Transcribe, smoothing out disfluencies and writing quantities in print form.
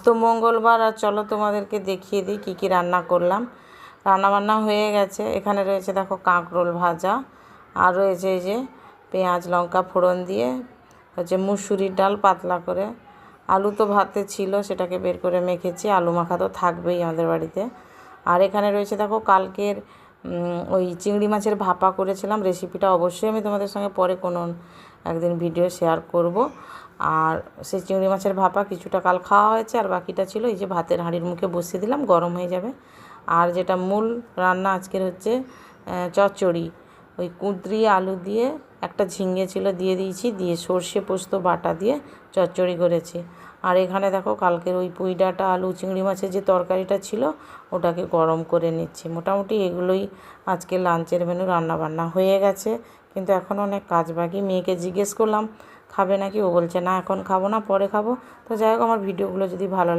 তো মঙ্গলবার, আর চলো তোমাদেরকে দেখিয়ে দিই কী কী রান্না করলাম। রান্নাবান্না হয়ে গেছে। এখানে রয়েছে দেখো কাঁকরোল ভাজা, আর রয়েছে এই যে পেঁয়াজ লঙ্কা ফোড়ন দিয়ে হচ্ছে মুসুরির ডাল পাতলা করে। আলু তো ভাতে ছিল, সেটাকে বের করে মেখেছি। আলু মাখা তো থাকবেই আমাদের বাড়িতে। আর এখানে রয়েছে দেখো কালকের ওই চিংড়ি মাছের ভাপা করেছিলাম। রেসিপিটা অবশ্যই আমি তোমাদের সঙ্গে পরে কোনো একদিন ভিডিও শেয়ার করব। আর সেই চিংড়ি মাছের ভাপা কিছুটা কাল খাওয়া হয়েছে, আর বাকিটা ছিল এই যে ভাতের হাঁড়ির মুখে বসিয়ে দিলাম, গরম হয়ে যাবে। আর যেটা মূল রান্না আজকের হচ্ছে চচ্চড়ি। ওই কুঁদরি আলু দিয়ে, একটা ঝিঙে ছিল দিয়ে দিয়েছি, দিয়ে সর্ষে পোস্ত বাটা দিয়ে চচ্চড়ি করেছি। আর এখানে দেখো কালকের ওই পুঁই ডাঁটা আলু চিংড়ি মাছের যে তরকারিটা ছিল ওটাকে গরম করে নিচ্ছি। মোটামুটি এগুলোই আজকে লাঞ্চের মেনু। রান্নাবান্না হয়ে গেছে, কিন্তু এখনও অনেক কাজ বাকি। মেয়েকে জিজ্ঞেস করলাম খাবে নাকি, ও বলছে না এখন খাবো না, পরে খাবো। তো যাই হোক, আমার ভিডিওগুলো যদি ভালো লাগে